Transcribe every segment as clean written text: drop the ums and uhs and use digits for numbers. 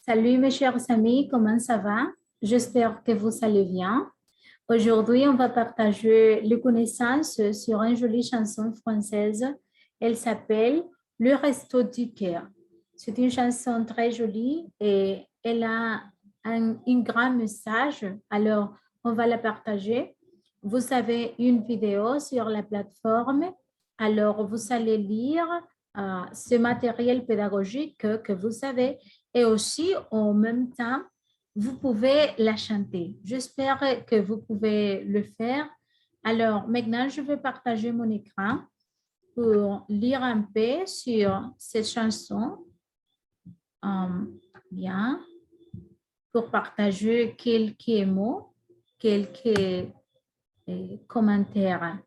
Salut mes chers amis, comment ça va? J'espère que vous allez bien. Aujourd'hui, on va partager les connaissances sur une jolie chanson française. Elle s'appelle Le Resto du Cœur. C'est une chanson très jolie et elle a un grand message. Alors, on va la partager. Vous avez une vidéo sur la plateforme. Alors, vous allez lire ce matériel pédagogique que vous avez et aussi, en même temps, vous pouvez la chanter. J'espère que vous pouvez le faire. Alors, maintenant, je vais partager mon écran pour lire un peu sur cette chanson. Bien, pour partager quelques mots, quelques commentaires.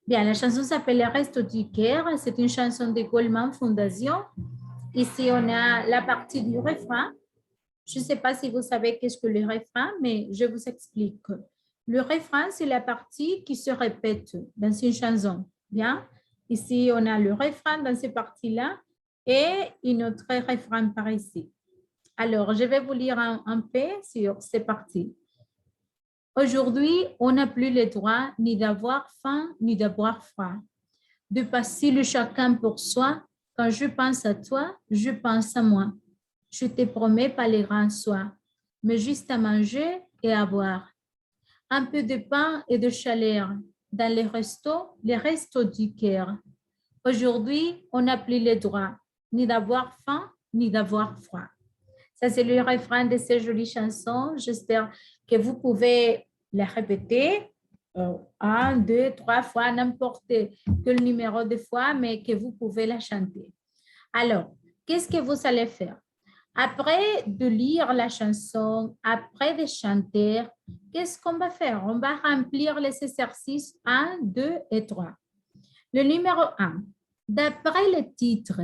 Bien, la chanson s'appelle Le Resto du Cœur. C'est une chanson de Goldman Foundation. Ici, on a la partie du refrain. Je ne sais pas si vous savez qu'est-ce que le refrain, mais je vous explique. Le refrain, c'est la partie qui se répète dans une chanson. Bien. Ici, on a le refrain dans cette partie-là et une autre refrain par ici. Alors, je vais vous lire un peu sur ces parties. Aujourd'hui, on n'a plus le droit ni d'avoir faim ni d'avoir froid, de passer le chacun pour soi. Quand je pense à toi, je pense à moi. Je te promets pas les grands soirs, mais juste à manger et à boire. Un peu de pain et de chaleur dans les restos du cœur. Aujourd'hui, on n'a plus le droit ni d'avoir faim ni d'avoir froid. Ça, c'est le refrain de ces jolies chansons. J'espère que vous pouvez les répéter un, deux, trois fois, n'importe quel numéro de fois, mais que vous pouvez la chanter. Alors, qu'est-ce que vous allez faire? Après de lire la chanson, après de chanter, qu'est-ce qu'on va faire? On va remplir les exercices 1, 2 et 3. Le numéro 1, d'après le titre,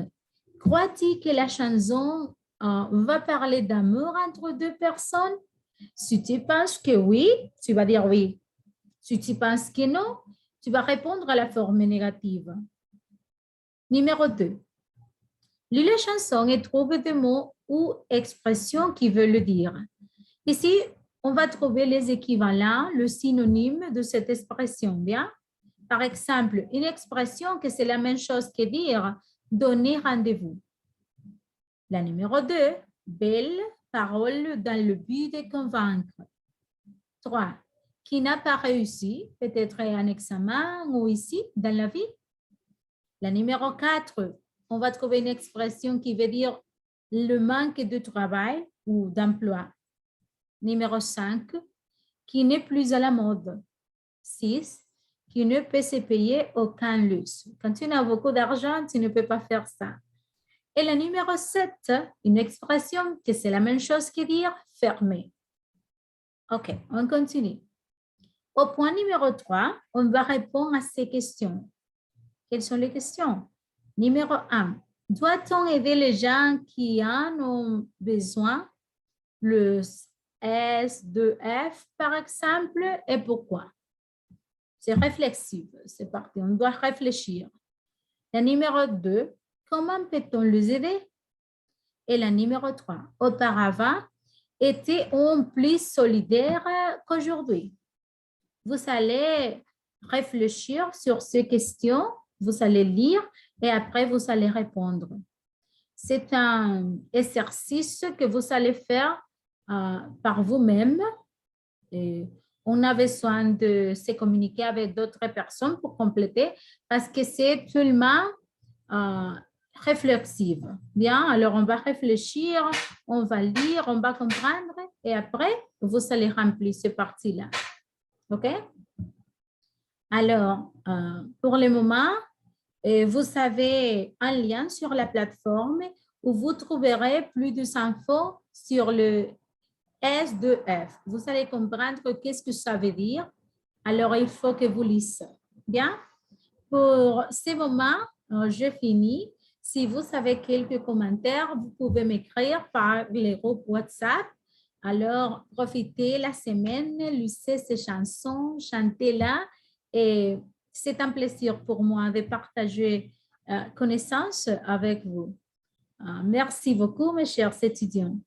crois-tu que la chanson va parler d'amour entre deux personnes? Si tu penses que oui, tu vas dire oui. Si tu penses que non, tu vas répondre à la forme négative. Numéro 2, lis la chanson et trouve des mots ou expressions qui veulent le dire. Ici, on va trouver les équivalents, le synonyme de cette expression, bien? Par exemple, une expression que c'est la même chose que dire donner rendez-vous. La numéro 2, belle parole dans le but de convaincre. 3, qui n'a pas réussi, peut-être un examen ou ici, dans la vie. La numéro 4, on va trouver une expression qui veut dire le manque de travail ou d'emploi. Numéro 5, qui n'est plus à la mode. 6, qui ne peut se payer aucun luxe. Quand tu as beaucoup d'argent, tu ne peux pas faire ça. Et la numéro 7, une expression que c'est la même chose que dire fermer. OK, on continue. Au point numéro 3, on va répondre à ces questions. Quelles sont les questions? Numéro 1, doit-on aider les gens qui en ont besoin? Le S, 2F, par exemple, et pourquoi? C'est réflexif, c'est parti, on doit réfléchir. La numéro 2, comment peut-on les aider? Et la numéro 3, auparavant, étaient-on plus solidaires qu'aujourd'hui? Vous allez réfléchir sur ces questions, vous allez lire et après vous allez répondre. C'est un exercice que vous allez faire par vous-même. On a besoin de se communiquer avec d'autres personnes pour compléter parce que c'est seulement réflexive. Bien, alors on va réfléchir, on va lire, on va comprendre et après, vous allez remplir cette partie-là. OK? Alors, pour le moment, vous avez un lien sur la plateforme où vous trouverez plus d'infos sur le S2F. Vous allez comprendre qu'est-ce que ça veut dire. Alors, il faut que vous lisez. Bien? Pour ce moment, je finis. Si vous avez quelques commentaires, vous pouvez m'écrire par les groupes WhatsApp. Alors, profitez la semaine, lisez ces chansons, chantez-la. Et c'est un plaisir pour moi de partager connaissances avec vous. Merci beaucoup, mes chers étudiants.